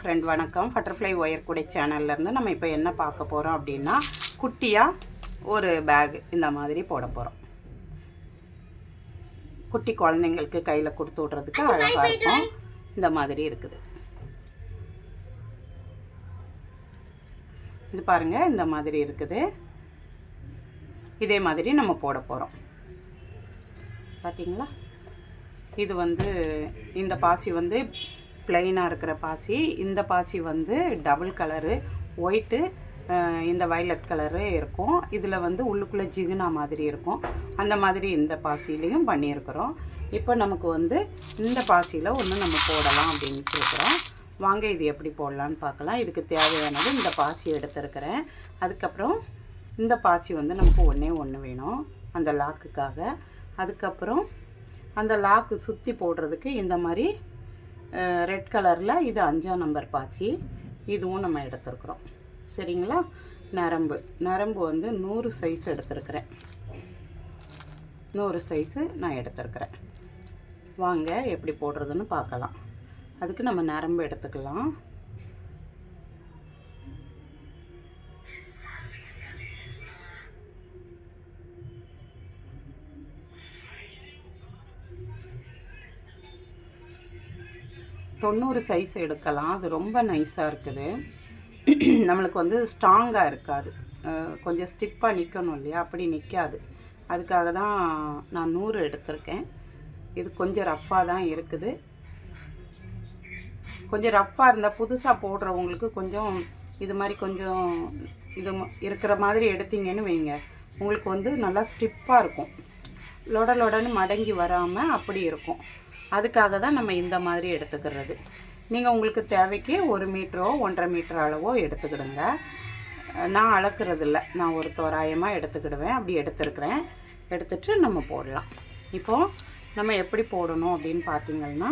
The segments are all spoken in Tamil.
ஃப்ரெண்ட் வணக்கம். பட்டர்ஃப்ளை ஒயர் கூடை சேனல்லேருந்து நம்ம இப்போ என்ன பார்க்க போகிறோம் அப்படின்னா, குட்டியாக ஒரு பேக் இந்த மாதிரி போட போகிறோம். குட்டி குழந்தைங்களுக்கு கையில் கொடுத்து விட்றதுக்கு அழகாக இருக்கும். இந்த மாதிரி இருக்குது. இது பாருங்கள், இந்த மாதிரி இருக்குது. இதே மாதிரி நம்ம போட போகிறோம். பார்த்தீங்களா? இது வந்து இந்த பாசி வந்து பிளெயினாக இருக்கிற பாசி. இந்த பாசி வந்து டபுள் கலரு, ஒயிட்டு, இந்த வயலட் கலரு இருக்கும். இதில் வந்து உள்ளுக்குள்ளே ஜிகுனா மாதிரி இருக்கும். அந்த மாதிரி இந்த பாசிலையும் பண்ணியிருக்கிறோம். இப்போ நமக்கு வந்து இந்த பாசியில் ஒன்று நம்ம போடலாம் அப்படின்ட்டு இருக்கிறோம். வாங்க இது எப்படி போடலான்னு பார்க்கலாம். இதுக்கு தேவையானது இந்த பாசி எடுத்துருக்கிறேன். அதுக்கப்புறம் இந்த பாசி வந்து நமக்கு ஒன்று வேணும் அந்த லாக்குக்காக. அதுக்கப்புறம் அந்த லாக்கு சுற்றி போடுறதுக்கு இந்த மாதிரி ரெட் கலரில் இது 5ஆம் நம்பர் பாசி, இதுவும் நம்ம எடுத்துருக்குறோம். சரிங்களா? நரம்பு வந்து 100 சைஸ் எடுத்துருக்கிறேன். 100 சைஸு நான் எடுத்துருக்கிறேன். வாங்க எப்படி போடுறதுன்னு பார்க்கலாம். அதுக்கு நம்ம நரம்பு எடுத்துக்கலாம். தொண்ணூறு சைஸ் எடுக்கலாம். அது ரொம்ப நைஸாக இருக்குது. நம்மளுக்கு வந்து ஸ்ட்ராங்காக இருக்காது. கொஞ்சம் ஸ்டிப்பாக நிற்கணும் இல்லையா? அப்படி நிற்காது. அதுக்காக தான் நான் 100 எடுத்திருக்கேன். இது கொஞ்சம் ரஃப்பாக தான் இருக்குது. கொஞ்சம் ரஃப்பாக இருந்தால் புதுசாக போடுறவங்களுக்கு கொஞ்சம் இது மாதிரி கொஞ்சம் இது இருக்கிற மாதிரி எடுத்தீங்கன்னு வைங்க, உங்களுக்கு வந்து நல்லா ஸ்டிப்பாக இருக்கும். லொடன்னு மடங்கி வராமல் அப்படி இருக்கும். அதுக்காக தான் நம்ம இந்த மாதிரி எடுத்துக்கிறது. நீங்கள் உங்களுக்கு தேவைக்கு 1 மீட்டரோ 1.5 மீட்டர் அளவோ எடுத்துக்கிடுங்க. நான் அளக்கிறதில்ல, நான் ஒரு தோராயமாக எடுத்துக்கிடுவேன். அப்படி எடுத்துருக்கிறேன். எடுத்துட்டு நம்ம போடலாம். இப்போது நம்ம எப்படி போடணும் அப்படின்னு பார்த்திங்கன்னா,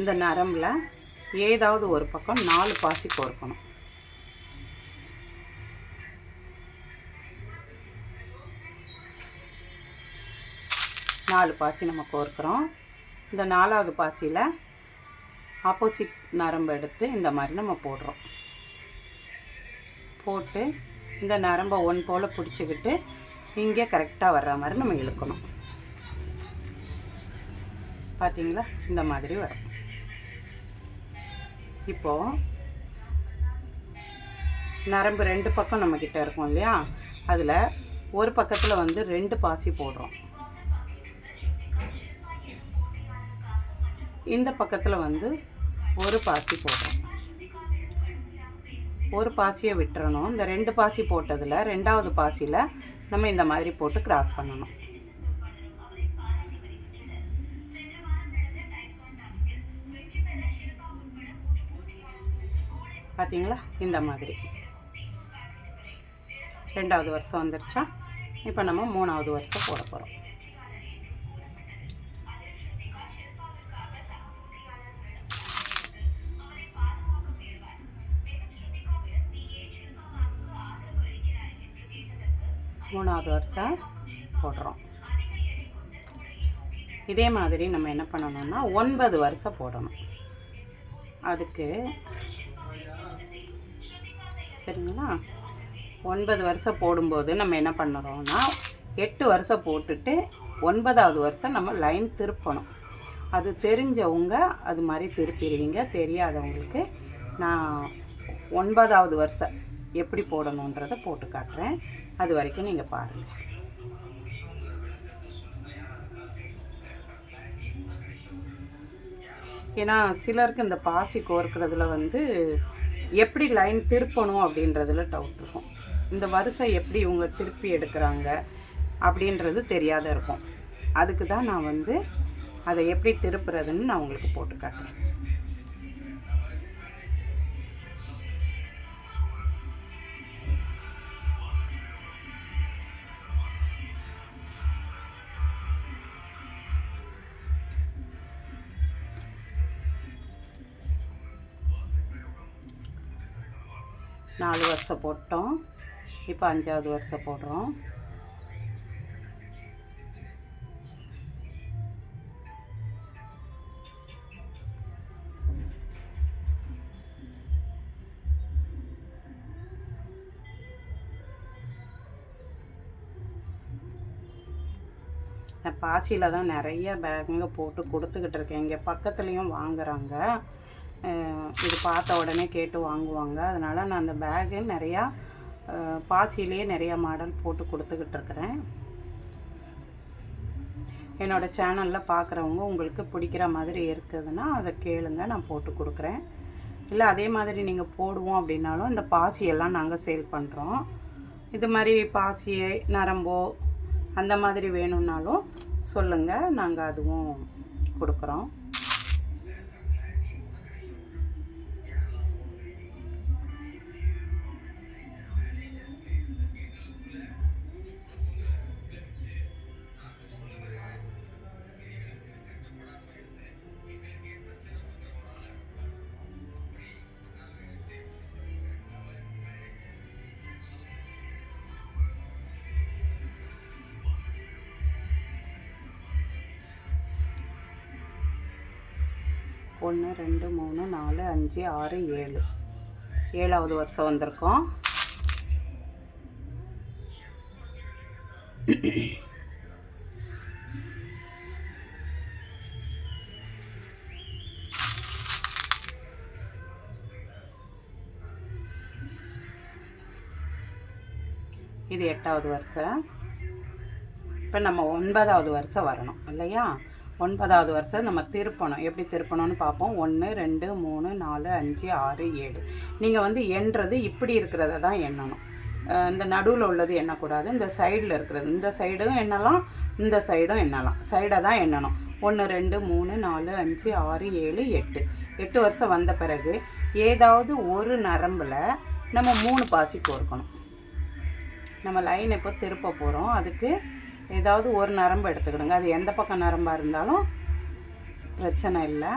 இந்த நரம்பில் ஏதாவது ஒரு பக்கம் 4 பாசி கோர்க்கணும். நாலு பாசி நம்ம கோர்க்குறோம். இந்த 4ஆவது பாசியில் ஆப்போசிட் நரம்பு எடுத்து இந்த மாதிரி நம்ம போடுறோம். போட்டு இந்த நரம்பை ஒன் போல் பிடிச்சிக்கிட்டு இங்கே கரெக்டாக வர்ற மாதிரி நம்ம இழுக்கணும். பார்த்தீங்களா? இந்த மாதிரி வரும். இப்போது நரம்பு 2 பக்கம் நம்மக்கிட்ட இருக்கும் இல்லையா? அதில் ஒரு பக்கத்தில் வந்து 2 பாசி போடுறோம். இந்த பக்கத்தில் வந்து ஒரு பாசி போடுறோம். ஒரு பாசியை விட்டுறணும். இந்த 2 பாசி போட்டதில் 2ஆவது பாசியில் நம்ம இந்த மாதிரி போட்டு கிராஸ் பண்ணணும். பார்த்தீங்களா? இந்த மாதிரி 2ஆவது வருஷம் வந்துருச்சா? இப்போ நம்ம 3ஆவது வருஷம் போட போகிறோம். மூணாவது வருஷம் போடுறோம். இதே மாதிரி நம்ம என்ன பண்ணணும்னா 9 வருஷம் போடணும். அதுக்கு சரிங்களா? 9 வருஷம் போடும்போது நம்ம என்ன பண்ணுறோம்னா 8 வருஷம் போட்டுட்டு 9ஆவது வருஷம் நம்ம லைன் திருப்பணும். அது தெரிஞ்சவங்க அது மாதிரி திருப்பிடுவீங்க. தெரியாதவங்களுக்கு நான் 9ஆவது வருஷம் எப்படி போடணுன்றதை போட்டு காட்டுறேன். அது வரைக்கும் நீங்கள் பாருங்கள். ஏன்னா சிலருக்கு இந்த பாசி கோர்க்கிறதுல வந்து எப்படி லைன் திருப்பணும் அப்படின்றதுல டவுட் இருக்கும். இந்த வருஷம் எப்படி இவங்க திருப்பி எடுக்கிறாங்க அப்படின்றது தெரியாத இருக்கும். அதுக்கு தான் நான் வந்து அதை எப்படி திருப்புறதுன்னு நான் உங்களுக்கு போட்டு காட்டுறேன். நாலு வருஷம் போட்டோம். இப்போ 5ஆவது வருஷம் போடுறோம். நான் பாசியில் தான் நிறைய பேக்குங்க போட்டு கொடுத்துக்கிட்டு இருக்கேன். இங்கே பக்கத்துலேயும் வாங்குகிறாங்க. இது பார்த்த உடனே கேட்டு வாங்குவாங்க. அதனால் நான் அந்த பேகு நிறையா பாசியிலே நிறையா மாடல் போட்டு கொடுத்துக்கிட்டு இருக்கிறேன். என்னோடய சேனலில் பார்க்குறவங்க உங்களுக்கு பிடிக்கிற மாதிரி இருக்குதுன்னா அதை கேளுங்க, நான் போட்டு கொடுக்குறேன். இல்லை அதே மாதிரி நீங்கள் போடுவோம் அப்படின்னாலும் இந்த பாசியெல்லாம் நாங்கள் சேல் பண்ணுறோம். இது மாதிரி பாசியை நரம்போ அந்த மாதிரி வேணும்னாலும் சொல்லுங்கள், நாங்கள் அதுவும் கொடுக்குறோம். ஒன்று 2 3 4 5 6 7 7வது வருஷம் வந்திருக்கோம். இது 8வது வருஷம். இப்போ நம்ம 9வது வருஷம் வரணும் இல்லையா? 9வது வருஷம் நம்ம திருப்பணும். எப்படி திருப்பணும்னு பார்ப்போம். 1 2 3 4 5 6 7. நீங்கள் வந்து எண்ணுறது இப்படி இருக்கிறத தான் எண்ணணும். இந்த நடுவில் உள்ளது எண்ணக்கூடாது. இந்த சைடில் இருக்கிறது, இந்த சைடும் எண்ணலாம், இந்த சைடும் எண்ணலாம். சைடை தான் எண்ணணும். 1 2 3 4 5 6 7 8. 8 வருஷம் வந்த பிறகு ஏதாவது ஒரு நரம்பில் நம்ம 3 பாசி கோர்க்கணும். நம்ம லைன் இப்போ திருப்ப போகிறோம். அதுக்கு ஏதாவது ஒரு நரம்பு எடுத்துக்கிடுங்க. அது எந்த பக்கம் நரம்பாக இருந்தாலும் பிரச்சனை இல்லை.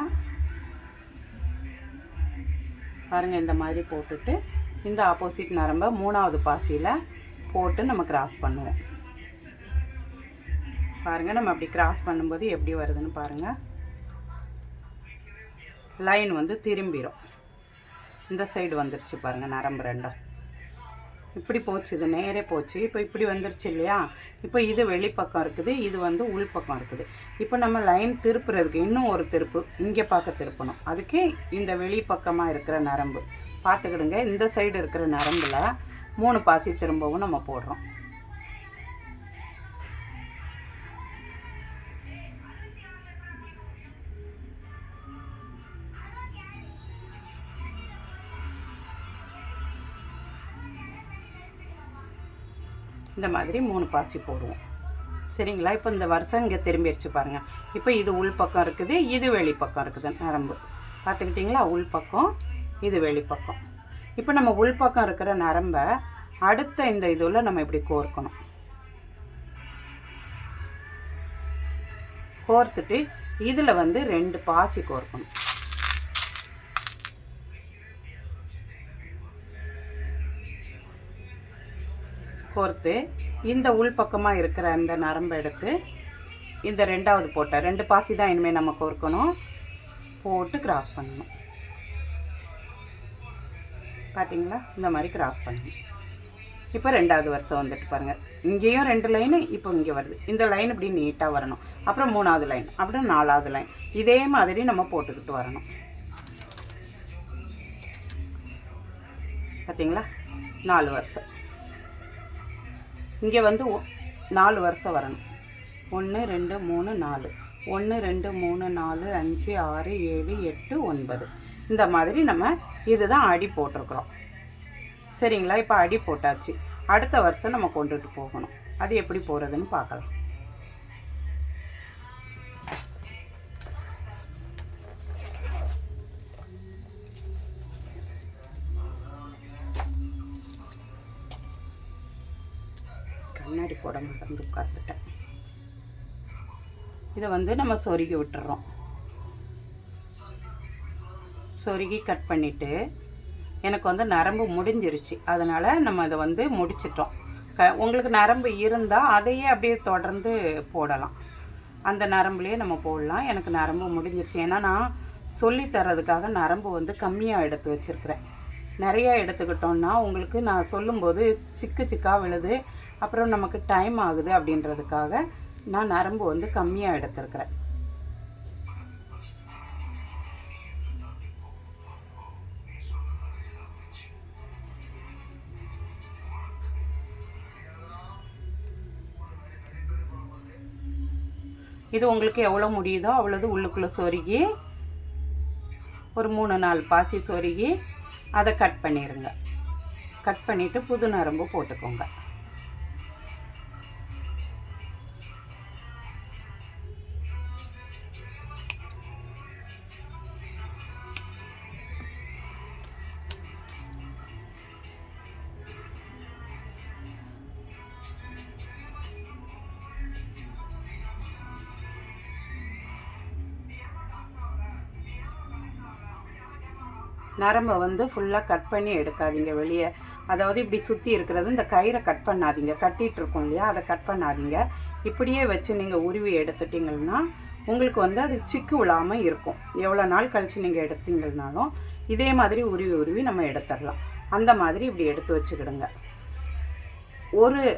பாருங்கள், இந்த மாதிரி போட்டுட்டு இந்த ஆப்போசிட் நரம்பை 3வது பாசியில் போட்டு நம்ம கிராஸ் பண்ணுவோம். பாருங்கள், நம்ம அப்படி கிராஸ் பண்ணும்போது எப்படி வருதுன்னு பாருங்கள். லைன் வந்து திரும்பிடும். இந்த சைடு வந்துருச்சு பாருங்கள், நரம்பு ரெண்டும் இப்படி போச்சு. இது நேரே போச்சு. இப்போ இப்படி வந்துருச்சு இல்லையா? இப்போ இது வெளிப்பக்கம் இருக்குது, இது வந்து உள்பக்கம் இருக்குது. இப்போ நம்ம லைன் திருப்புறதுக்கு இன்னும் ஒரு திருப்பு இங்கே பார்க்க திருப்பணும். அதுக்கு இந்த வெளிப்பக்கமாக இருக்கிற நரம்பு பார்த்துக்கிடுங்க. இந்த சைடு இருக்கிற நரம்பில் 3 பாசி திரும்பவும் நம்ம போடுறோம். இந்த மாதிரி 3 பாசி போடுவோம். சரிங்களா? இப்போ இந்த வருஷம் இங்கே திரும்பிடுச்சு பாருங்கள். இப்போ இது உள்பக்கம் இருக்குது, இது வெளிப்பக்கம் இருக்குது நரம்பு. பார்த்துக்கிட்டிங்களா? உள்பக்கம், இது வெளிப்பக்கம். இப்போ நம்ம உள்பக்கம் இருக்கிற நரம்பை அடுத்த இந்த இதில் நம்ம இப்படி கோர்க்கணும். கோர்த்துட்டு இதில் வந்து 2 பாசி கோர்க்கணும். கோர்த்து இந்த உள்பக்கமாக இருக்கிற அந்த நரம்பை எடுத்து இந்த 2வது போட்ட 2 பாசி தான் இனிமேல் நம்ம கோர்க்கணும். போட்டு கிராஸ் பண்ணணும். பார்த்தீங்களா? இந்த மாதிரி கிராஸ் பண்ணணும். இப்போ 2வது வருஷம் வந்துட்டு பாருங்கள். இங்கேயும் 2 லைனு, இப்போ இங்கே வருது. இந்த லைன் இப்படி நீட்டாக வரணும். அப்புறம் 3வது லைன், அப்புறம் 4வது லைன். இதே மாதிரி நம்ம போட்டுக்கிட்டு வரணும். பார்த்தீங்களா? 4 வருஷம். இங்கே வந்து 4 வருஷம் வரணும். 1 2 3 4. 1 2 3 4 5 6 7 8 9. இந்த மாதிரி நம்ம இதுதான் அடி போட்டிருக்கிறோம். சரிங்களா? இப்போ அடி போட்டாச்சு. அடுத்த வருஷம் நம்ம கொண்டுட்டு போகணும். அது எப்படி போகிறதுன்னு பார்க்கலாம். கண்ணாடி போட மறந்து உட்காந்துட்டேன். இதை வந்து நம்ம சொருகி விட்டுறோம். சொருகி கட் பண்ணிவிட்டு எனக்கு வந்து நரம்பு முடிஞ்சிருச்சு. அதனால் நம்ம இதை வந்து முடிச்சிட்டோம். உங்களுக்கு நரம்பு இருந்தால் அதையே அப்படியே தொடர்ந்து போடலாம். அந்த நரம்புலேயே நம்ம போடலாம். எனக்கு நரம்பு முடிஞ்சிருச்சு. ஏன்னா நான் சொல்லித்தரதுக்காக நரம்பு வந்து கம்மியாக எடுத்து வச்சுருக்கிறேன். நிறையா எடுத்துக்கிட்டோன்னா உங்களுக்கு நான் சொல்லும்போது சிக்காக விழுது, அப்புறம் நமக்கு டைம் ஆகுது அப்படின்றதுக்காக நான் நரம்பு வந்து கம்மியாக எடுத்துருக்கிறேன். இது உங்களுக்கு எவ்வளோ முடியுதோ அவ்வளோது உள்ளுக்குள்ளே சொருகி ஒரு 3-4 பாசி சொருகி அதை கட் பண்ணிடுங்க. கட் பண்ணிவிட்டு புது நரம்பு போட்டுக்கோங்க. நரம்பை வந்து ஃபுல்லாக கட் பண்ணி எடுக்காதீங்க வெளியே. அதாவது இப்படி சுற்றி இருக்கிறது இந்த கயிறை கட் பண்ணாதீங்க. கட்டிகிட்ருக்கோம் இல்லையா, அதை கட் பண்ணாதீங்க. இப்படியே வச்சு நீங்கள் உருவி எடுத்துட்டிங்கன்னா உங்களுக்கு வந்து அது சிக்கு விழாமல் இருக்கும். எவ்வளோ நாள் கழித்து நீங்கள் எடுத்தீங்கன்னாலும் இதே மாதிரி உருவி நம்ம எடுத்துடலாம். அந்த மாதிரி இப்படி எடுத்து வச்சுக்கிடுங்க.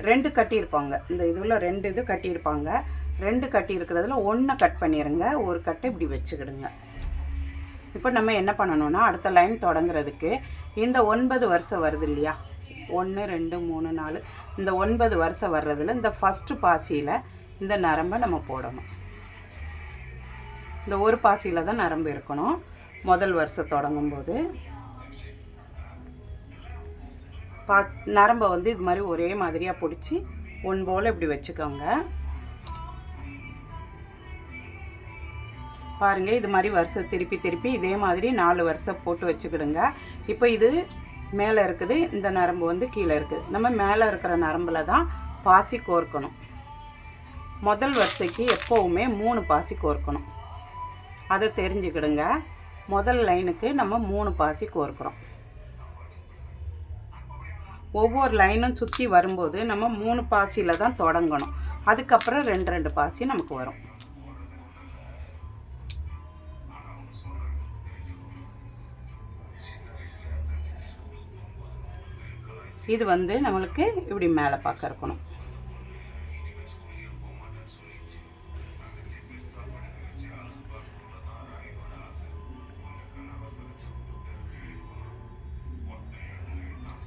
2 கட்டியிருப்பாங்க, இந்த இதில் 2 இது கட்டியிருப்பாங்க. 2 கட்டி இருக்கிறதுல 1 கட் பண்ணிடுங்க. ஒரு கட்டை இப்படி வச்சுக்கிடுங்க. இப்போ நம்ம என்ன பண்ணணும்னா அடுத்த லைன் தொடங்குறதுக்கு இந்த 9 வருஷம் வருது இல்லையா, 1 2 3 4, இந்த 9 வருஷம் வர்றதில் இந்த ஃபஸ்ட்டு பாசியில் இந்த நரம்பை நம்ம போடணும். இந்த ஒரு பாசியில் தான் நரம்பு இருக்கணும் முதல் வருஷம் தொடங்கும்போது. நரம்பை வந்து இது மாதிரி ஒரே மாதிரியாக பிடிச்சி ஒன் போல் இப்படி வச்சுக்கோங்க. பாருங்கள், இது மாதிரி வருஷம் திருப்பி இதே மாதிரி 4 வருஷம் போட்டு வச்சுக்கிடுங்க. இப்போ இது மேலே இருக்குது, இந்த நரம்பு வந்து கீழே இருக்குது. நம்ம மேலே இருக்கிற நரம்பில் தான் பாசி கோர்க்கணும். முதல் வருஷத்துக்கு எப்போவுமே 3 பாசி கோர்க்கணும். அதை தெரிஞ்சுக்கிடுங்க. முதல் லைனுக்கு நம்ம 3 பாசி கோர்க்குறோம். ஒவ்வொரு லைனும் சுற்றி வரும்போது நம்ம 3 பாசியில் தான் தொடங்கணும். அதுக்கப்புறம் 2 பாசி நமக்கு வரும். இது வந்து நம்மளுக்கு இப்படி மேலே பார்க்க இருக்கணும்.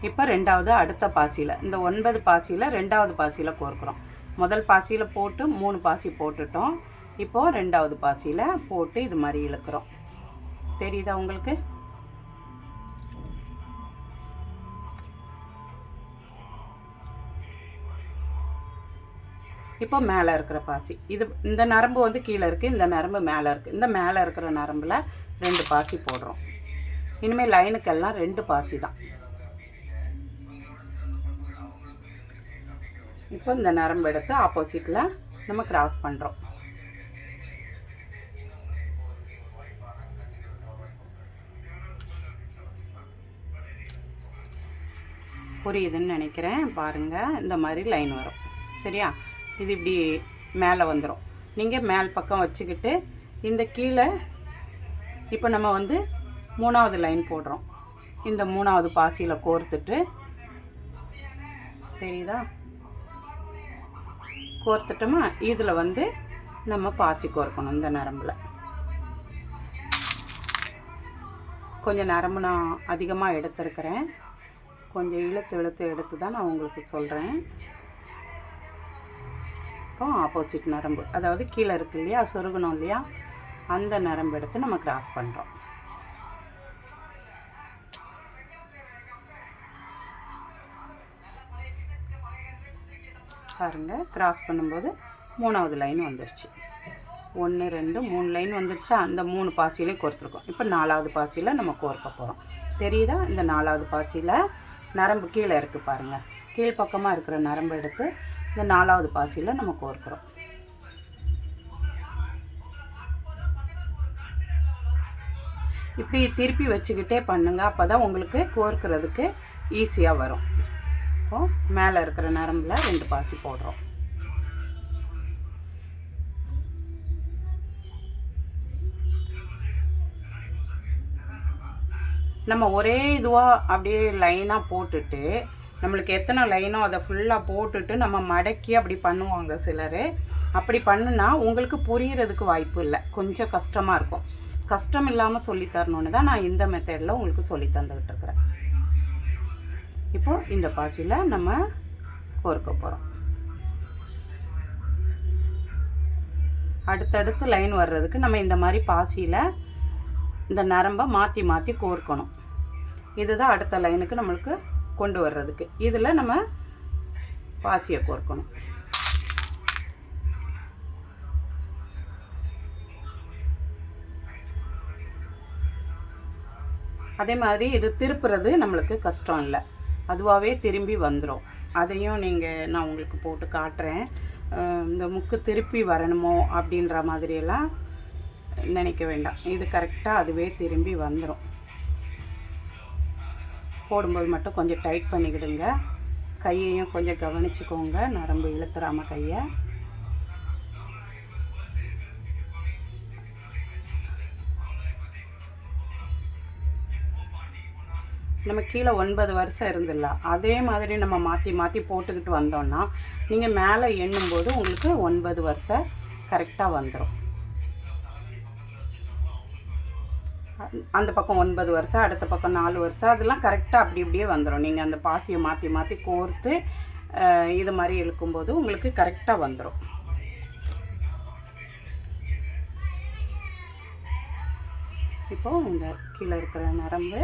இப்போ ரெண்டாவது அடுத்த பாசியில் இந்த 9 பாசியில் 2வது பாசியில் கோர்க்குறோம். முதல் பாசியில் போட்டு 3 பாசி போட்டுட்டோம். இப்போது 2வது பாசியில் போட்டு இது மாதிரி இழுக்கிறோம். தெரியுதா உங்களுக்கு? இப்போ மேலே இருக்கிற பாசி, இந்த நரம்பு வந்து கீழே இருக்குது, இந்த நரம்பு மேலே இருக்குது. இந்த மேலே இருக்கிற நரம்பில் 2 பாசி போடுறோம். இனிமேல் லைனுக்கெல்லாம் 2 பாசி தான். இப்போ இந்த நரம்பு எடுத்து ஆப்போசிட்டில் நம்ம கிராஸ் பண்ணுறோம். புரியுதுன்னு நினைக்கிறேன். பாருங்கள், இந்த மாதிரி லைன் வரும். சரியா? இது இப்படி மேலே வந்துடும். நீங்கள் மேல் பக்கம் வச்சுக்கிட்டு இந்த கீழே இப்போ நம்ம வந்து 3வது லைன் போடுறோம். இந்த 3வது பாசியில் கோர்த்துட்டு, தெரியுதா? கோர்த்துட்டோமா, இதில் வந்து நம்ம பாசி கோர்க்கணும். இந்த நரம்பில் கொஞ்சம் நரம்பு நான் அதிகமாக எடுத்துருக்கிறேன். கொஞ்சம் இழுத்து தான் நான் உங்களுக்கு சொல்கிறேன். இப்போ ஆப்போசிட் நரம்பு, அதாவது கீழே இருக்கு இல்லையா, சொருகணும் இல்லையா, அந்த நரம்பு எடுத்து நம்ம கிராஸ் பண்ணுறோம். பாருங்கள், கிராஸ் பண்ணும்போது 3வது லைன் வந்துருச்சு. 1 2 3 லைன் வந்துருச்சா? அந்த 3 பாசியிலையும் கோர்த்துருக்கோம். இப்போ 4வது பாசியில் நம்ம கோர்க்க போகிறோம். தெரியுதா? இந்த 4வது பாசியில் நரம்பு கீழே இருக்குது பாருங்கள். கீழ்ப்பக்கமாக இருக்கிற நரம்பு எடுத்து இந்த 4வது பாசியில் நம்ம கோர்க்குறோம். இப்படி திருப்பி வச்சுக்கிட்டே பண்ணுங்கள். அப்போ தான் உங்களுக்கு கோர்க்கிறதுக்கு ஈஸியாக வரும். இப்போது மேலே இருக்கிற நரம்பில் 2 பாசி போடுறோம். நம்ம ஒரே இதுவாக அப்படியே லைனாக போட்டுட்டு நம்மளுக்கு எத்தனை லைனோ அதை ஃபுல்லாக போட்டுட்டு நம்ம மடக்கி அப்படி பண்ணுவாங்க சிலர். அப்படி பண்ணுனா உங்களுக்கு புரிகிறதுக்கு வாய்ப்பு இல்லை, கொஞ்சம் கஷ்டமாக இருக்கும். கஷ்டம் இல்லாமல் சொல்லித்தரணுன்னு தான் நான் இந்த மெத்தடில் உங்களுக்கு சொல்லி தந்துக்கிட்டு இருக்கிறேன். இப்போது இந்த பாசியில் நம்ம கோர்க்க போகிறோம். அடுத்தடுத்து லைன் வர்றதுக்கு நம்ம இந்த மாதிரி பாசியில் இந்த நரம்பை மாற்றி மாற்றி கோர்க்கணும். இதுதான் அடுத்த லைனுக்கு நம்மளுக்கு கொண்டு வர்றதுக்கு. இதில் நம்ம பாசியை கோர்க்கணும். அதே மாதிரி இது திருப்புறது நம்மளுக்கு கஷ்டம் இல்லை, அதுவாகவே திரும்பி வந்துடும். அதையும் நான் உங்களுக்கு போட்டு காட்டுறேன். இந்த முக்கு திருப்பி வரணுமோ அப்படின்ற மாதிரியெல்லாம் நினைக்க வேண்டாம். இது கரெக்டாக அதுவே திரும்பி வந்துடும். போடும்போது மட்டும் கொஞ்சம் டைட் பண்ணிக்கிடுங்க. கையையும் கொஞ்சம் கவனிச்சுக்கோங்க, நரம்பு இழுத்துறாமல் கையை. நம்ம கீழே 9 வருஷம் இருந்துடலாம். அதே மாதிரி நம்ம மாற்றி மாற்றி போட்டுக்கிட்டு வந்தோம்னா நீங்கள் மேலே எண்ணும்போது உங்களுக்கு 9 வருஷம் கரெக்டாக வந்துடும். அந்த பக்கம் 9 வருஷம், அடுத்த பக்கம் 4 வருஷம், அதெல்லாம் கரெக்டாக அப்படி இப்படியே வந்துடும். நீங்கள் அந்த பாசியை மாற்றி மாற்றி கோர்த்து இது மாதிரி இழுக்கும்போது உங்களுக்கு கரெக்டாக வந்துடும். இப்போது இந்த கீழே இருக்கிற நரம்பு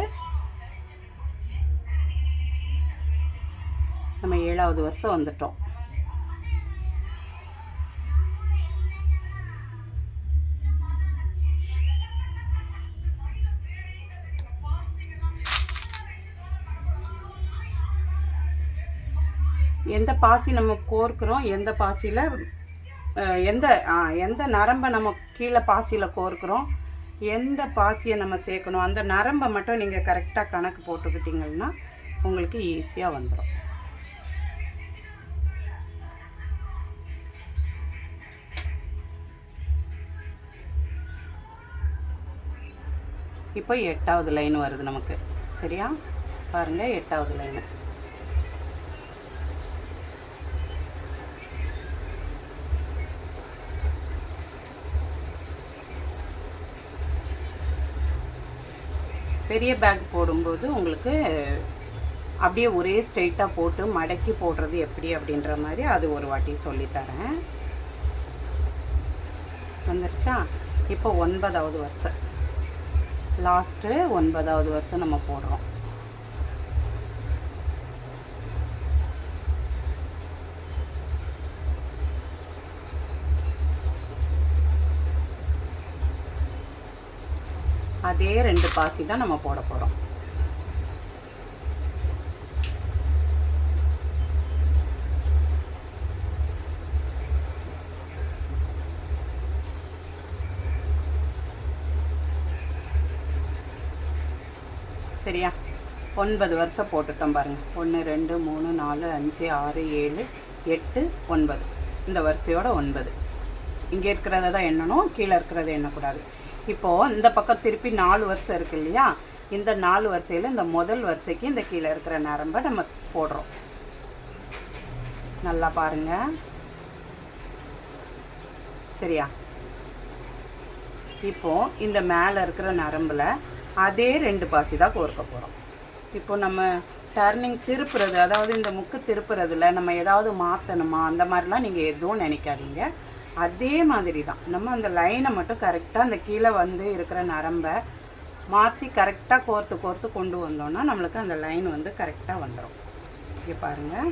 நம்ம 7வது வருஷம் வந்துட்டோம். எந்த பாசி நம்ம கோர்க்கிறோம், எந்த பாசியில் எந்த நரம்பை நம்ம கீழே பாசியில் கோர்க்கிறோம், எந்த பாசியை நம்ம சேர்க்கணும், அந்த நரம்பை மட்டும் நீங்கள் கரெக்டாக கணக்கு போட்டுக்கிட்டிங்கன்னா உங்களுக்கு ஈஸியாக வந்துடும். இப்போ 8வது லைன் வருது நமக்கு. சரியா, பாருங்கள் 8வது லைனு. பெரிய பேக் போடும்போது உங்களுக்கு அப்படியே ஒரே ஸ்ட்ரெயிட்டாக போட்டு மடக்கி போடுறது எப்படி அப்படின்ற மாதிரி அது ஒரு வாட்டி சொல்லித்தரேன். வந்துருச்சா? இப்போ 9வது வருஷம், லாஸ்ட்டு 9வது வருஷம் நம்ம போடுறோம். அதே 2 பாசி தான் நம்ம போட போகிறோம். சரியா, 9 வருஷம் போட்டுட்டோம் பாருங்கள். 1 2 3 4 5 6 7 8 9. இந்த வரிசையோட 9. இங்கே இருக்கிறத தான் எண்ணணும், கீழே இருக்கிறத எண்ணக்கூடாது. இப்போது இந்த பக்கம் திருப்பி 4 வருஷம் இருக்குது இல்லையா, இந்த 4 வரிசையில் இந்த முதல் வரிசைக்கு இந்த கீழே இருக்கிற நரம்பை நம்ம போடுறோம். நல்லா பாருங்கள். சரியா, இப்போது இந்த மேலே இருக்கிற நரம்பில் அதே 2 பாசி தான் கோர்க்க போகிறோம். இப்போ நம்ம டர்னிங் திருப்புறது, அதாவது இந்த முக்கு திருப்புறதுல நம்ம ஏதாவது மாற்றணுமா அந்த மாதிரிலாம் நீங்கள் எதுவும் நினைக்காதீங்க. அதே மாதிரி தான் நம்ம அந்த லைனை மட்டும் கரெக்டாக அந்த கீழே வந்து இருக்கிற நரம்பை மாற்றி கரெக்டாக கோர்த்து கோர்த்து கொண்டு வந்தோம்னா நம்மளுக்கு அந்த லைன் வந்து கரெக்டாக வந்துடும். இங்கே பாருங்கள்.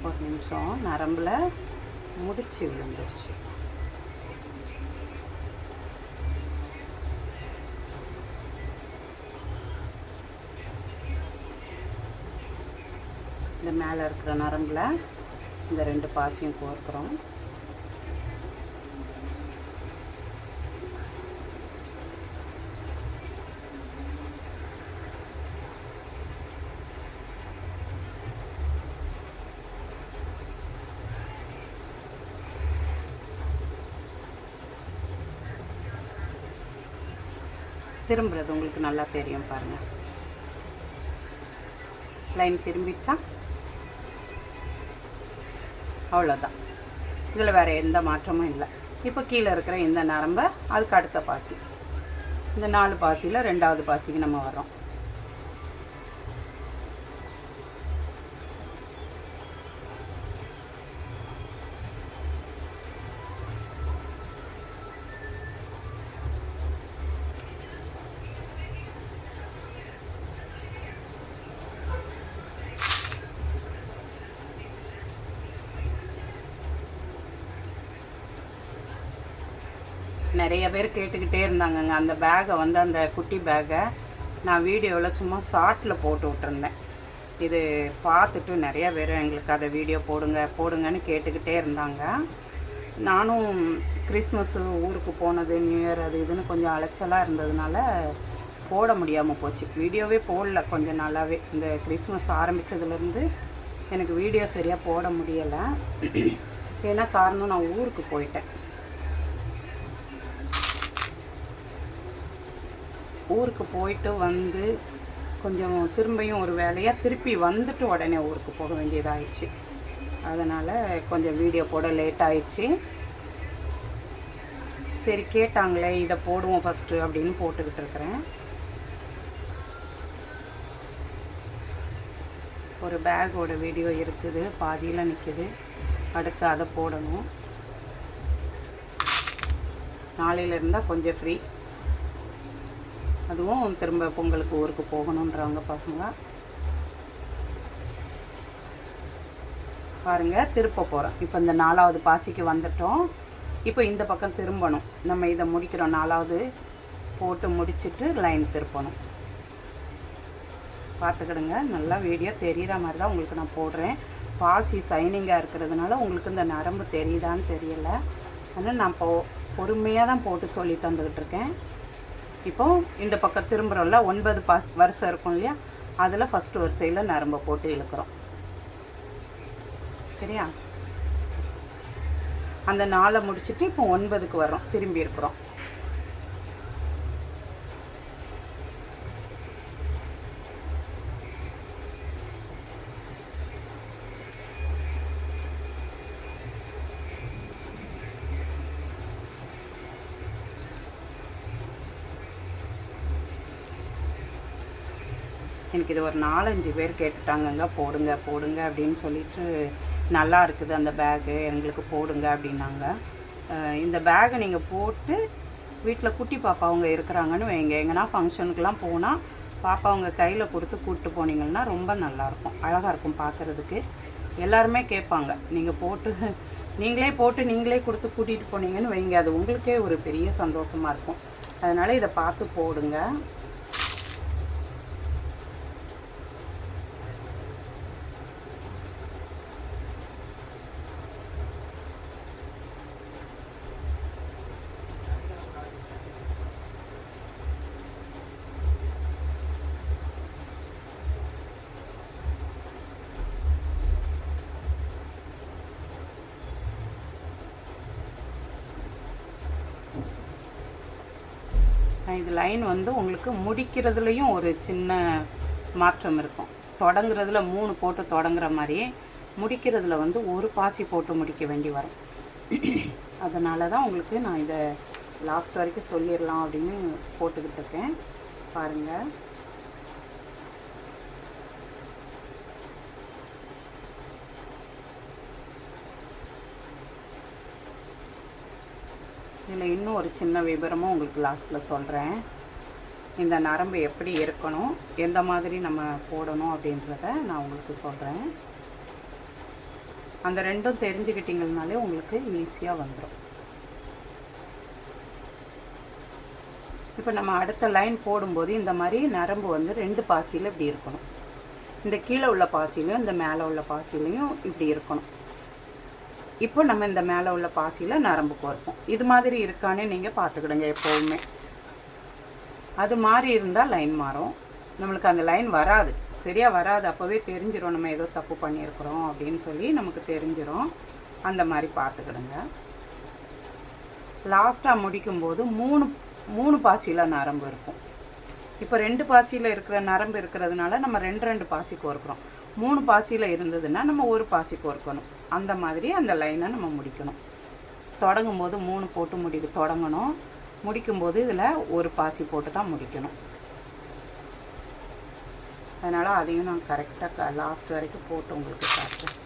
ஒரு நிமிஷம், நரம்பில் முடிச்சு விழுந்துருச்சு. இந்த மேலே இருக்கிற நரம்பில் இந்த 2 பாசியும் கோர்க்குறோம். திரும்புறது உங்களுக்கு நல்லா தெரியும் பாருங்கள். லைன் திரும்பிச்சா அவ்வளோதான். இதில் வேறு எந்த மாற்றமும் இல்லை. இப்போ கீழே இருக்கிற இந்த நரம்பை அதுக்கு அடுத்த பாசி, இந்த 4 பாசியில் 2வது பாசிக்கு நம்ம வரோம். நிறைய பேர் கேட்டுக்கிட்டே இருந்தாங்கங்க அந்த பேக்கை வந்து, அந்த குட்டி பேக்கை நான் வீடியோவில் சும்மா ஷார்ட்டில் போட்டு விட்டுருந்தேன். இது பார்த்துட்டு நிறைய பேர் எங்களுக்கு அதை வீடியோ போடுங்கன்னு கேட்டுக்கிட்டே இருந்தாங்க. நானும் கிறிஸ்மஸ்ஸு ஊருக்கு போனது, நியூ இயர் அது இதுன்னு கொஞ்சம் அலைச்சலாக இருந்ததுனால போட முடியாமல் போச்சு. வீடியோவே போடல கொஞ்சம் நாளாகவே. இந்த கிறிஸ்மஸ் ஆரம்பித்ததுலேருந்து எனக்கு வீடியோ சரியாக போட முடியலை. ஏன்னா காரணம், நான் ஊருக்கு போயிட்டேன். ஊருக்கு போயிட்டு வந்து கொஞ்சம் திரும்பியும் ஒரு வேலையாக திருப்பி வந்துட்டு உடனே ஊருக்கு போக வேண்டியதாகிடுச்சு. அதனால் கொஞ்சம் வீடியோ போட லேட் ஆயிடுச்சு. சரி கேட்டாங்களே இதை போடுவோம் ஃபஸ்ட்டு அப்படின்னு போட்டுக்கிட்டு இருக்கிறேன். ஒரு பேக்கோட வீடியோ இருக்குது, பாதியில் நிற்கிது. அடுத்து அதை போடணும். நாளையில் இருந்தால் கொஞ்சம் ஃப்ரீ. அதுவும் திரும்ப பொங்கலுக்கு ஊருக்கு போகணுன்றவங்க பசங்க பாருங்கள். திருப்ப போகிறோம். இப்போ இந்த 4வது பாசிக்கு வந்துட்டோம். இப்போ இந்த பக்கம் திரும்பணும். நம்ம இதை முடிக்கிறோம். 4வது போட்டு முடிச்சுட்டு லைன் திருப்பணும். பார்த்துக்கிடுங்க. நல்லா வீடியோ தெரிகிற மாதிரி தான் உங்களுக்கு நான் போடுறேன். பாசி சைனிங்காக இருக்கிறதுனால உங்களுக்கு இந்த நரம்பு தெரியுதான்னு தெரியலை. ஆனால் நான் பொறுமையாக தான் போட்டு சொல்லி தந்துக்கிட்டு இருக்கேன். இப்போது இந்த பக்கம் திரும்புகிறோம்ல, 9 வரிசை இருக்கும் இல்லையா, அதில் ஃபஸ்ட்டு வரிசையில் நரம்பை போட்டு இழுக்கிறோம். சரியா? அந்த 4 முடிச்சுட்டு இப்போ 9க்கு வர்றோம், திரும்பி இருக்கிறோம். எனக்கு இது ஒரு 4-5 பேர் கேட்டுட்டாங்கங்க, போடுங்க அப்படின்னு சொல்லிட்டு, நல்லா இருக்குது அந்த பேகு, எங்களுக்கு போடுங்க அப்படின்னாங்க. இந்த பேகை நீங்கள் போட்டு வீட்டில் குட்டி பாப்பா அவங்க இருக்கிறாங்கன்னு வைங்க, எங்கன்னா ஃபங்க்ஷனுக்கெலாம் போனால் பாப்பா அவங்க கையில் கொடுத்து கூப்பிட்டு போனீங்கன்னா ரொம்ப நல்லாயிருக்கும், அழகாக இருக்கும் பார்க்குறதுக்கு. எல்லாருமே கேட்பாங்க, நீங்களே போட்டு நீங்களே கொடுத்து கூட்டிகிட்டு போனீங்கன்னு வைங்க, அது உங்களுக்கே ஒரு பெரிய சந்தோஷமாக இருக்கும். அதனால் இதை பார்த்து போடுங்க. இது லைன் வந்து உங்களுக்கு முடிக்கிறதுலையும் ஒரு சின்ன மாற்றம் இருக்கும். தொடங்குறதுல 3 போட்டு தொடங்குற மாதிரி, முடிக்கிறதுல வந்து ஒரு பாசி போட்டு முடிக்க வேண்டி வரும். அதனால தான் உங்களுக்கு நான் இதை லாஸ்ட் வரைக்கும் சொல்லிடலாம் அப்படின்னு போட்டுக்கிட்டு இருக்கேன். பாருங்கள். இதில் இன்னும் ஒரு சின்ன விவரமும் உங்களுக்கு லாஸ்ட்டில் சொல்கிறேன். இந்த நரம்பு எப்படி இருக்கணும், எந்த மாதிரி நம்ம போடணும் அப்படின்றத நான் உங்களுக்கு சொல்கிறேன். அந்த 2ம் தெரிஞ்சுக்கிட்டிங்கனாலே உங்களுக்கு ஈஸியாக வந்துடும். இப்போ நம்ம அடுத்த லைன் போடும்போது இந்த மாதிரி நரம்பு வந்து 2 பாசியில் இப்படி இருக்கணும். இந்த கீழே உள்ள பாசிலையும் இந்த மேலே உள்ள பாசிலையும் இப்படி இருக்கணும். இப்போ நம்ம இந்த மேலே உள்ள பாசியில் நரம்பு கோர்ப்போம். இது மாதிரி இருக்கானே நீங்கள் பார்த்துக்கிடுங்க எப்போவுமே. அது மாதிரி இருந்தால் லைன் மாறும். நம்மளுக்கு அந்த லைன் வராது, சரியாக வராது. அப்போவே தெரிஞ்சிடும் நம்ம ஏதோ தப்பு பண்ணியிருக்கிறோம் அப்படின்னு சொல்லி நமக்கு தெரிஞ்சிடும். அந்த மாதிரி பார்த்துக்கிடுங்க. லாஸ்ட்டாக முடிக்கும்போது 3 பாசியில் நரம்பு இருக்கும். இப்போ 2 பாசியில் இருக்கிற நரம்பு இருக்கிறதுனால நம்ம 2 பாசி கோர்க்குறோம். 3 பாசியில் இருந்ததுன்னா நம்ம 1 பாசி கோர்க்கணும். அந்த மாதிரி அந்த லைனை நம்ம முடிக்கணும். தொடங்கும் போது 3 போட்டு தொடங்கணும். முடிக்கும்போது இதில் 1 பாசி போட்டு தான் முடிக்கணும். அதனால் அதையும் நான் கரெக்டாக லாஸ்ட் வரைக்கும் போட்டு உங்களுக்கு காட்டுறேன்.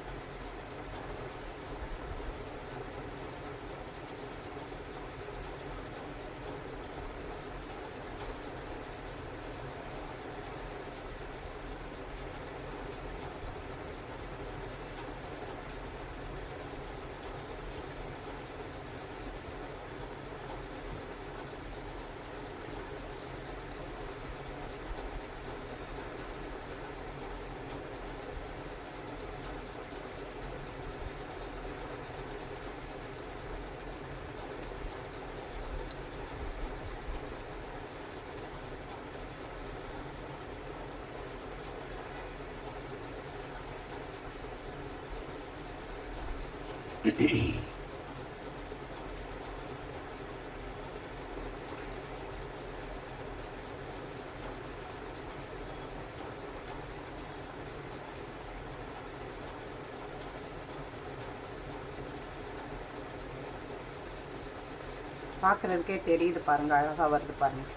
பார்க்குறதுக்கே தெரியுது பாருங்கள், அழகாக வருது பாருங்கள்.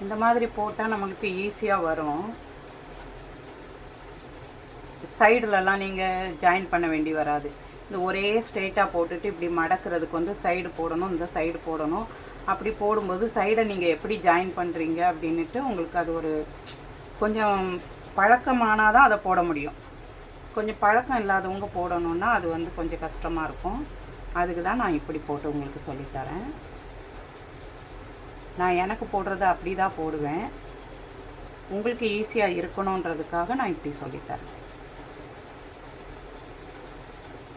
இந்த மாதிரி போட்டால் நம்மளுக்கு ஈஸியாக வரும். சைடுலலாம் நீங்கள் ஜாயின் பண்ண வேண்டி வராது. இந்த ஒரே ஸ்ட்ரெயிட்டாக போட்டுட்டு இப்படி மடக்கிறதுக்கு வந்து சைடு போடணும், இந்த சைடு போடணும். அப்படி போடும்போது சைடை நீங்கள் எப்படி ஜாயின் பண்ணுறீங்க அப்படின்ட்டு உங்களுக்கு அது ஒரு கொஞ்சம் பழக்கமானால் தான் அதை போட முடியும். கொஞ்சம் பழக்கம் இல்லாதவங்க போடணுன்னா அது வந்து கொஞ்சம் கஷ்டமாக இருக்கும். அதுக்கு தான் நான் இப்படி போட்டு உங்களுக்கு சொல்லித்தரேன். நான் எனக்கு போடுறத அப்படி தான் போடுவேன். உங்களுக்கு ஈஸியாக இருக்கணுன்றதுக்காக நான் இப்படி சொல்லித்தரேன்.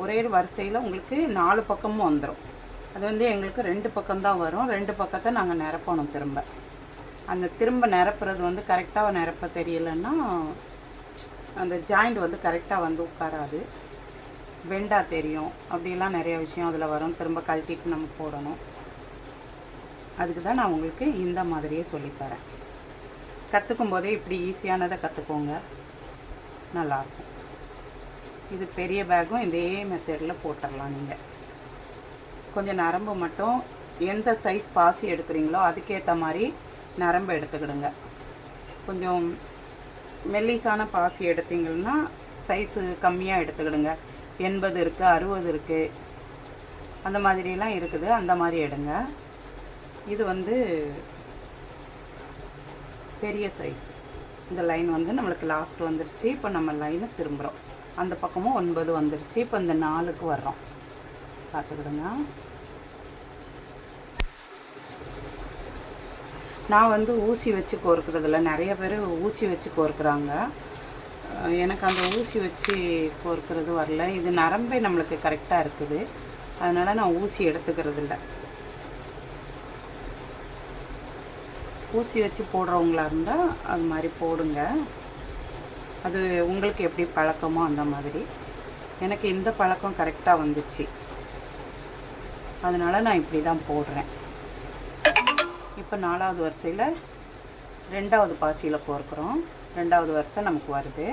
ஒரே வரிசையில் உங்களுக்கு 4 பக்கமும் வந்துடும். அது வந்து எங்களுக்கு 2 பக்கம்தான் வரும். 2 பக்கத்தை நாங்கள் நிரப்பணும். திரும்ப நிரப்புறது வந்து கரெக்டாக நிரப்ப தெரியலைன்னா அந்த ஜாயிண்ட் வந்து கரெக்டாக வந்து உட்காராது, பெண்டாக தெரியும். அப்படிலாம் நிறைய விஷயம் அதில் வரும். திரும்ப கழட்டிட்டு நம்ம போடணும். அதுக்கு தான் நான் உங்களுக்கு இந்த மாதிரியே சொல்லித்தரேன். கற்றுக்கும் போதே இப்படி ஈஸியானதை கற்றுக்கோங்க, நல்லாயிருக்கும். இது பெரிய பேக்கும் இதே மெத்தடில் போட்டுடலாம். நீங்கள் கொஞ்சம் நரம்பு மட்டும் எந்த சைஸ் பாசி எடுக்கிறீங்களோ அதுக்கேற்ற மாதிரி நரம்பு எடுத்துக்கிடுங்க. கொஞ்சம் மெல்லிசான பாசி எடுத்தீங்கன்னா சைஸு கம்மியாக எடுத்துக்கிடுங்க. 80 இருக்குது, 60 இருக்குது, அந்த மாதிரிலாம் இருக்குது. அந்த மாதிரி எடுங்க. இது வந்து பெரிய சைஸ். இந்த லைன் வந்து நம்மளுக்கு லாஸ்ட் வந்துருச்சு. இப்போ நம்ம லைனை திரும்புகிறோம். அந்த பக்கமும் 9 வந்துருச்சு. இப்போ இந்த 4க்கு வர்றோம். பார்த்துக்கிடுங்க. நான் வந்து ஊசி வச்சு கோர்க்குறதில்ல. நிறைய பேர் ஊசி வச்சு கோர்க்குறாங்க. எனக்கு அந்த ஊசி வச்சு கோர்க்கிறது வரல. இது நரம்பே நம்மளுக்கு கரெக்டாக இருக்குது. அதனால் நான் ஊசி எடுத்துக்கிறதில்ல. ஊசி வச்சு போடுறவங்களா இருந்தால் அது மாதிரி போடுங்க. அது உங்களுக்கு எப்படி பழக்கமோ அந்த மாதிரி. எனக்கு இந்த பழக்கம் கரெக்டாக வந்துச்சு. அதனால் நான் இப்படி தான் போடுறேன். இப்போ 4வது வரிசையில் 2வது பாசியில் கோர்க்குறோம். 2வது வரிசை நமக்கு வருது.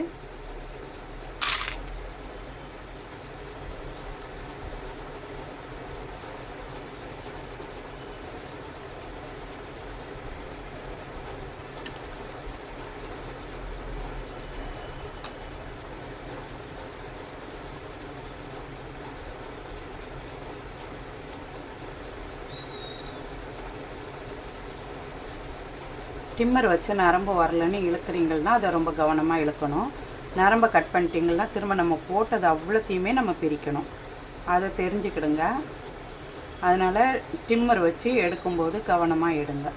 டிம்மர் வச்சு நரம்பு வரலன்னு இழுக்கிறீங்கன்னா அதை ரொம்ப கவனமாக இழுக்கணும். நரம்பை கட் பண்ணிட்டீங்கன்னா திரும்ப நம்ம போட்டது அவ்வளோத்தையுமே நம்ம பிரிக்கணும். அதை தெரிஞ்சுக்கிடுங்க. அதனால் டிம்மர் வச்சு எடுக்கும்போது கவனமாக எடுங்க.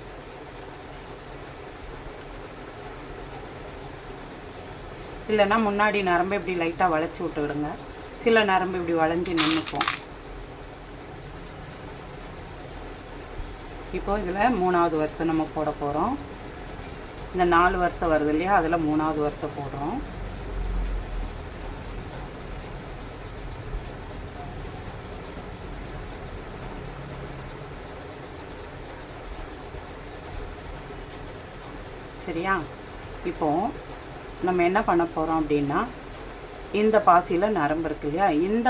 இல்லைன்னா முன்னாடி நரம்பு இப்படி லைட்டாக வளைச்சி விட்டுக்கிடுங்க. சில நரம்பு இப்படி வளைஞ்சி நின்றுக்கும். இப்போது இதில் 3வது வருஷம் நம்ம போட போகிறோம். இந்த 4 வருஷம் வருது இல்லையா, அதில் 3வது வருஷம் போடுறோம். சரியா? இப்போது நம்ம என்ன பண்ண போகிறோம் அப்படின்னா, இந்த பாசியில் நரம்பு இருக்கு இல்லையா, இந்த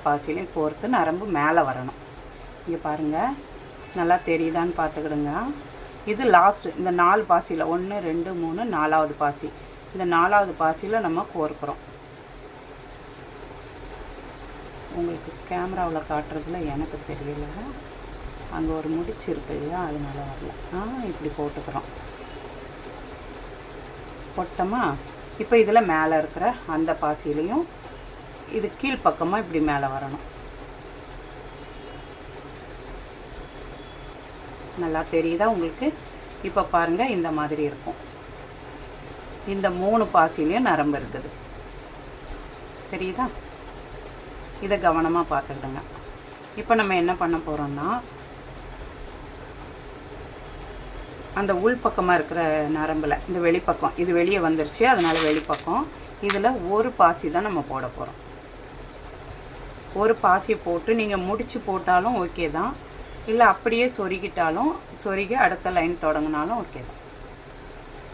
பாசிலையும் கோர்த்து நரம்பு மேலே வரணும். இங்கே பாருங்கள், நல்லா தெரியுதான்னு பார்த்துக்கிடுங்க. இது லாஸ்ட்டு, இந்த 4 பாசியில் 1 2 3 4வது பாசி, இந்த 4வது பாசியில் நம்ம கோர்க்குறோம். உங்களுக்கு கேமராவில் காட்டுறதுல எனக்கு தெரியல, அங்கே ஒரு முடிச்சு இருக்கு இல்லையா, அதனால வரல. இப்படி போட்டுக்கிறோம். போட்டோமா? இப்போ இதில் மேலே இருக்கிற அந்த பாசிலையும் இது கீழ்ப்பக்கமாக இப்படி மேலே வரணும். நல்லா தெரியுதா உங்களுக்கு? இப்போ பாருங்கள், இந்த மாதிரி இருக்கும். இந்த 3 பாசிலையும் நரம்பு இருக்குது, தெரியுதா? இதை கவனமாக பார்த்துக்கிடுங்க. இப்போ நம்ம என்ன பண்ண போகிறோம்னா, அந்த உள்பக்கமாக இருக்கிற நரம்பில் இந்த வெளிப்பக்கம், இது வெளியே வந்துருச்சு, அதனால் வெளிப்பக்கம், இதில் ஒரு பாசி தான் நம்ம போட போகிறோம். ஒரு பாசியை போட்டு நீங்கள் முடிச்சு போட்டாலும் ஓகே தான், இல்லை அப்படியே சொருகிட்டாலும் சொருகி அடுத்த லைன் தொடங்கினாலும் ஓகே தான்.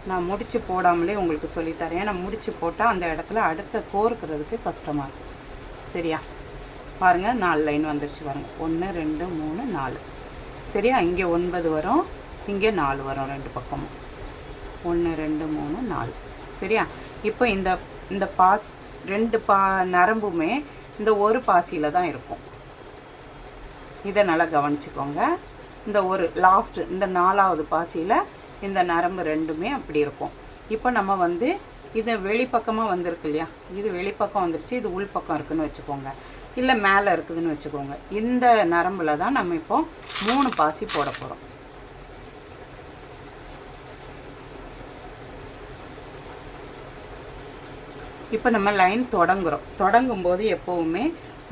நான் முடிச்சு போடாமலே உங்களுக்கு சொல்லித்தரேன். ஏன்னா முடிச்சு போட்டால் அந்த இடத்துல அடுத்த கோர்க்கிறதுக்கு கஷ்டமாக இருக்கும். சரியா? பாருங்கள், 4 லைன் வந்துருச்சு பாருங்கள். 1 2 3 4. சரியா? இங்கே 9 வரும், இங்கே 4 வரும், 2 பக்கமும் 1 2 3 4. சரியா? இப்போ இந்த பாஸ் 2 நரம்புமே இந்த ஒரு பாசியில் தான் இருக்கும். இதை நல்லா கவனிச்சுக்கோங்க. இந்த ஒரு லாஸ்ட்டு, இந்த 4வது பாசியில் இந்த நரம்பு 2மே அப்படி இருக்கும். இப்போ நம்ம வந்து இது வெளிப்பக்கமாக வந்திருக்கு இல்லையா, இது வெளிப்பக்கம் வந்துருச்சு, இது உள்பக்கம் இருக்குதுன்னு வச்சுக்கோங்க, இல்லை மேலே இருக்குதுன்னு வச்சுக்கோங்க. இந்த நரம்பில் தான் நம்ம இப்போ 3 பாசி போட போகிறோம். இப்போ நம்ம லைன் தொடங்கும்போது எப்போவுமே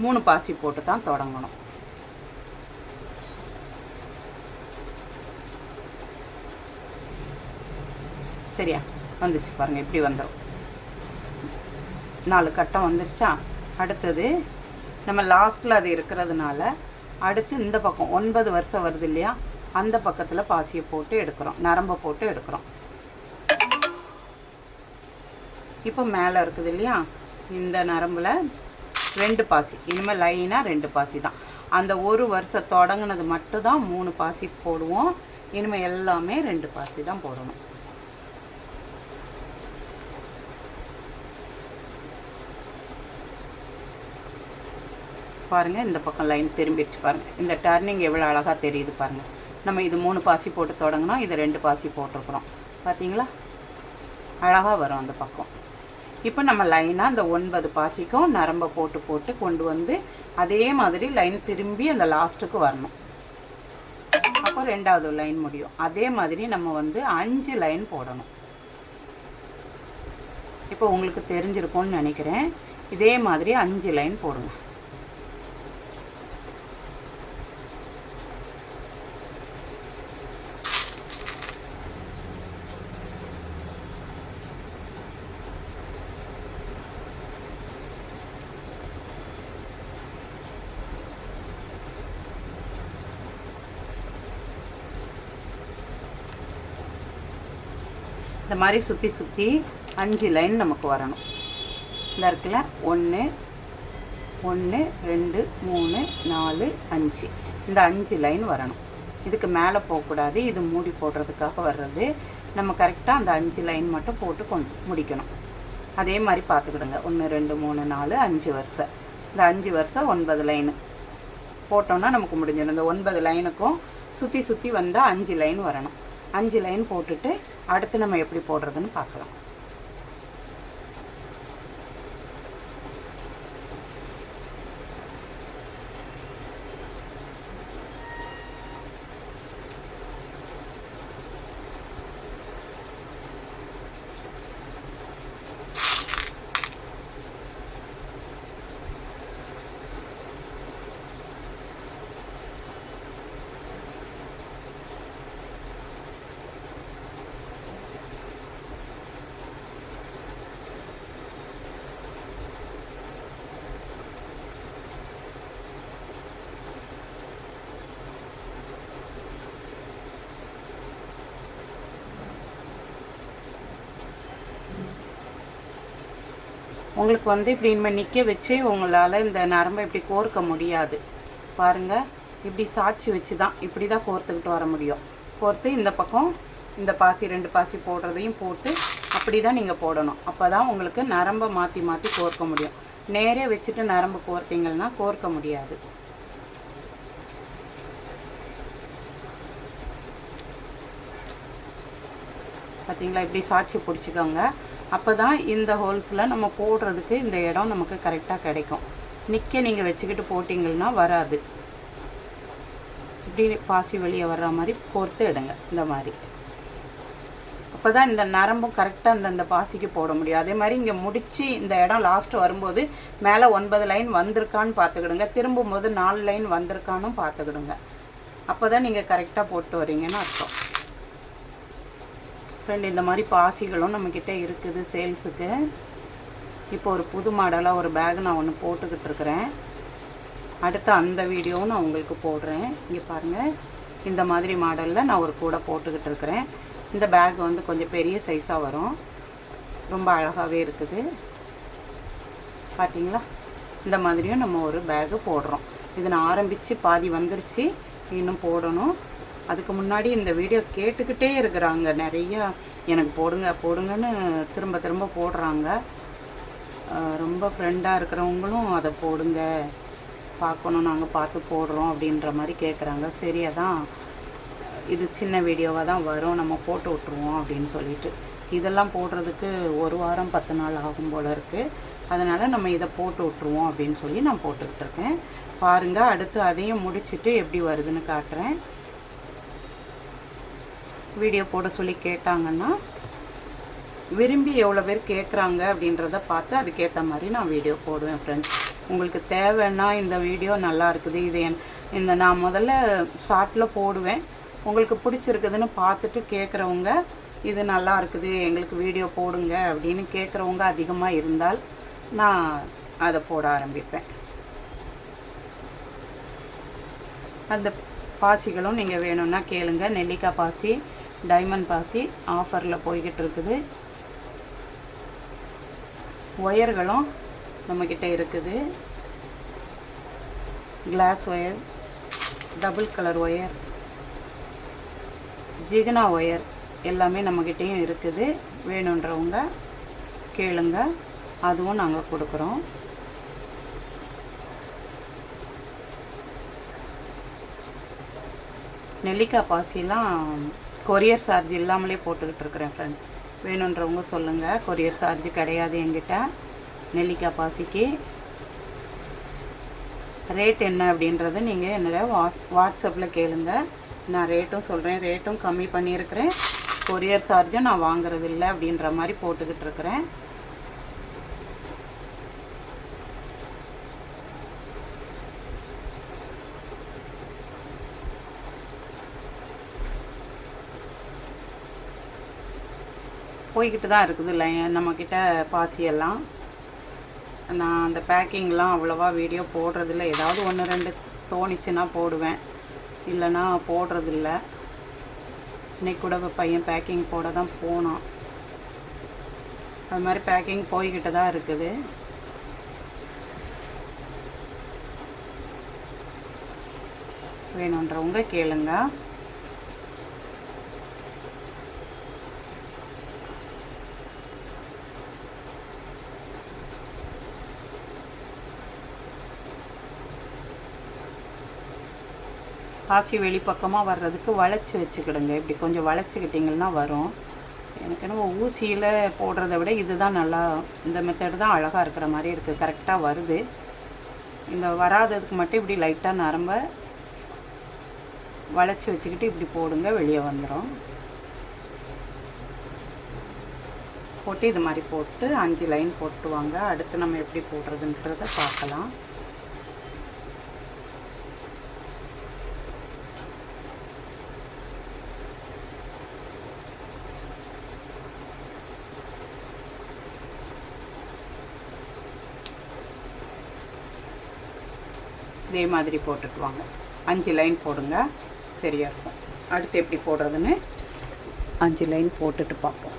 3 பாசி போட்டு தான் தொடங்கணும். சரியா? வந்துச்சு பாருங்கள், இப்படி வந்துடும். 4 கட்டம் வந்துருச்சா? அடுத்தது நம்ம லாஸ்ட்டில் அது இருக்கிறதுனால அடுத்து இந்த பக்கம் 9 வருஷம் வருது இல்லையா, அந்த பக்கத்தில் பாசியை போட்டு எடுக்கிறோம், நரம்பை போட்டு எடுக்கிறோம். இப்போ மேலே இருக்குது இல்லையா, இந்த நரம்பில் 2 பாசி, இனிமேல் லைனாக 2 பாசி தான். அந்த ஒரு வருஷம் தொடங்கினது மட்டும்தான் 3 பாசி போடுவோம், இனிமேல் எல்லாமே 2 பாசி தான் போடணும். பாருங்கள், இந்த பக்கம் லைன் திரும்பிடுச்சு பாருங்கள். இந்த டர்னிங் எவ்வளோ அழகாக தெரியுது பாருங்கள். நம்ம இது 3 பாசி போட்டு தொடங்கினோம், இது 2 பாசி போட்டிருக்கிறோம். பார்த்தீங்களா? அழகாக வரும் அந்த பக்கம். இப்போ நம்ம லைனாக அந்த 9 பாசிக்கும் நரம்பை போட்டு கொண்டு வந்து அதே மாதிரி லைன் திரும்பி அந்த லாஸ்ட்டுக்கு வரணும். அப்போ 2வது லைன் முடியும். அதே மாதிரி நம்ம வந்து 5 லைன் போடணும். இப்போ உங்களுக்கு தெரிஞ்சிருக்கும்னு நினைக்கிறேன். இதே மாதிரி 5 லைன் போடுங்க. இந்த மாதிரி சுற்றி 5 லைன் நமக்கு வரணும். இந்த இருக்குல்ல, 1 1 2 3 4 5, இந்த 5 லைன் வரணும். இதுக்கு மேலே போகக்கூடாது, இது மூடி போடுறதுக்காக வர்றது. நம்ம கரெக்டாக அந்த 5 லைன் மட்டும் போட்டு முடிக்கணும். அதே மாதிரி பார்த்துக்கிடுங்க. 1 2 3 4 5 வருஷம், இந்த 5 வருஷம் 9 லைனு போட்டோன்னா நமக்கு முடிஞ்சிடும். இந்த 9 லைனுக்கும் சுற்றி வந்தால் 5 லைன் வரணும். 5 லைன் போட்டுட்டு அடுத்து நம்ம எப்படி போடுறதுன்னு பார்க்கலாம். உங்களுக்கு வந்து இப்படி இனிமேல் நிற்க வச்சு உங்களால் இந்த நரம்பை இப்படி கோர்க்க முடியாது. பாருங்கள், இப்படி சாய்ச்சி வச்சு தான் இப்படி தான் கோர்த்துக்கிட்டு வர முடியும். கோர்த்து இந்த பக்கம் இந்த பாசி 2 பாசி போடுறதையும் போட்டு அப்படி தான் நீங்கள் போடணும். அப்போ தான் உங்களுக்கு நரம்பை மாற்றி மாற்றி கோர்க்க முடியும். நேரே வச்சுட்டு நரம்பு கோர்த்திங்கன்னா கோர்க்க முடியாது. பார்த்திங்களா, இப்படி சாய்ச்சி பிடிச்சிக்கோங்க. அப்போ தான் இந்த ஹோல்ஸில் நம்ம போடுறதுக்கு இந்த இடம் நமக்கு கரெக்டாக கிடைக்கும். நிற்க நீங்கள் வச்சுக்கிட்டு போட்டிங்கன்னா வராது. இப்படி பாசி வெளியே வர்ற மாதிரி கோர்த்து எடுங்க இந்த மாதிரி. அப்போ தான் இந்த நரம்பும் கரெக்டாக அந்தந்த பாசிக்கு போட முடியும். அதே மாதிரி இங்கே முடித்து இந்த இடம் லாஸ்ட்டு வரும்போது மேலே 9 லைன் வந்திருக்கான்னு பார்த்துக்கிடுங்க. திரும்பும்போது 4 லைன் வந்திருக்கான்னு பார்த்துக்கிடுங்க. அப்போ தான் நீங்கள் கரெக்டாக போட்டு வரீங்கன்னு அர்த்தம். ஃப்ரெண்ட், இந்த மாதிரி பாசிகளும் நம்மக்கிட்ட இருக்குது சேல்ஸுக்கு. இப்போ ஒரு புது மாடலாக ஒரு பேக் நான் ஒன்று போட்டுக்கிட்டு இருக்கிறேன். அடுத்த அந்த வீடியோவும் நான் உங்களுக்கு போடுறேன். இங்கே பாருங்கள், இந்த மாதிரி மாடலில் நான் ஒரு கூடை போட்டுக்கிட்டு இருக்கிறேன். இந்த பேக் வந்து கொஞ்சம் பெரிய சைஸாக வரும். ரொம்ப அழகாகவே இருக்குது. பார்த்தீங்களா, இந்த மாதிரியும் நம்ம ஒரு பேக்கு போடுறோம். இது நான் ஆரம்பித்து பாதி வந்துருச்சு, இன்னும் போடணும். அதுக்கு முன்னாடி இந்த வீடியோ கேட்டுக்கிட்டே இருக்கிறாங்க நிறையா. எனக்கு போடுங்க போடுங்கன்னு திரும்ப திரும்ப போடுறாங்க. ரொம்ப ஃப்ரெண்டாக இருக்கிறவங்களும் அதை போடுங்க, பார்க்கணும், நாங்கள் பார்த்து போடுறோம் அப்படின்ற மாதிரி கேட்குறாங்க. சரி, அதான் இது சின்ன வீடியோவாக தான் வரும், நம்ம போட்டு விட்ருவோம் அப்படின்னு சொல்லிட்டு. இதெல்லாம் போடுறதுக்கு 1 வாரம் 10 நாள் ஆகும் போல் இருக்குது. அதனால் நம்ம இதை போட்டு விட்ருவோம் அப்படின்னு சொல்லி நான் போட்டுக்கிட்டு இருக்கேன். பாருங்கள், அடுத்து அதையும் முடிச்சுட்டு எப்படி வருதுன்னு காட்டுறேன். வீடியோ போட சொல்லி கேட்டாங்கன்னா விரும்பி எவ்வளோ பேர் கேட்குறாங்க அப்படின்றத பார்த்து அதுக்கேற்ற மாதிரி நான் வீடியோ போடுவேன். ஃப்ரெண்ட்ஸ், உங்களுக்கு தேவைன்னா இந்த வீடியோ நல்லா இருக்குது, இது இந்த நான் முதல்ல ஷார்ட்டில் போடுவேன். உங்களுக்கு பிடிச்சிருக்குதுன்னு பார்த்துட்டு கேட்குறவங்க இது நல்லா இருக்குது எங்களுக்கு வீடியோ போடுங்க அப்படின்னு கேட்குறவங்க அதிகமாக இருந்தால் நான் அதை போட ஆரம்பிப்பேன். அந்த பாசிகளும் நீங்கள் வேணும்னா கேளுங்க. நெல்லிக்காய் பாசி, டைமண்ட் பாசி ஆஃபரில் போய்கிட்டு இருக்குது. ஒயர்களும் நம்மக்கிட்ட இருக்குது. Glass wire, double colour wire, ஜிகனா ஒயர் எல்லாமே நம்மக்கிட்டேயும் இருக்குது. வேணுன்றவங்க கேளுங்க, அதுவும் நாங்கள் கொடுக்குறோம். நெல்லிக்காய் பாசிலாம் கொரியர் சார்ஜ் இல்லாமலே போட்டுக்கிட்டு இருக்கிறேன் ஃப்ரெண்ட். வேணுன்றவங்க சொல்லுங்கள். கொரியர் சார்ஜ் கிடையாது என்கிட்ட. நெல்லிக்காய் பாசிக்கு ரேட் என்ன அப்படின்றத நீங்கள் என்னோட வாட்ஸ்அப்பில் கேளுங்க. நான் ரேட்டும் சொல்கிறேன். ரேட்டும் கம்மி பண்ணியிருக்கிறேன். கொரியர் சார்ஜும் நான் வாங்குறதில்லை அப்படின்ற மாதிரி போட்டுக்கிட்டு இருக்கிறேன். போய்கிட்டு தான் இருக்குது நம்மக்கிட்ட பாசியெல்லாம். நான் அந்த பேக்கிங்லாம் அவ்வளோவா வீடியோ போடுறதில்ல. ஏதாவது 1-2 தோணிச்சுன்னா போடுவேன், இல்லைன்னா போடுறதில்ல. இன்றைக்கி கூட பையன் பேக்கிங் போட தான் போனான். அது மாதிரி பேக்கிங் போய்கிட்டு தான் இருக்குது. வேணுன்றவங்க கேளுங்க. பாசி வெளிப்பக்கமாக வர்றதுக்கு வளைச்சி வச்சுக்கிடுங்க. இப்படி கொஞ்சம் வளைச்சிக்கிட்டிங்கன்னா வரும். எனக்கு என்னவோ ஊசியில் போடுறத விட இது தான் நல்லா, இந்த மெத்தட் தான் அழகாக இருக்கிற மாதிரி இருக்குது. கரெக்டாக வருது. இந்த வராததுக்கு மட்டும் இப்படி லைட்டாக நரம்ப வளைச்சி வச்சுக்கிட்டு இப்படி போடுங்க, வெளியே வந்துடும். போட்டு இது மாதிரி போட்டு 5 லைன் போட்டுவாங்க. அடுத்து நம்ம எப்படி போடுறதுன்றதை பார்க்கலாம். இதே மாதிரி போட்டுட்டு வாங்க. 5 லைன் போடுங்க, சரியாக இருக்கும். அடுத்து எப்படி போடுறதுன்னு 5 லைன் போட்டுட்டு பார்ப்போம்.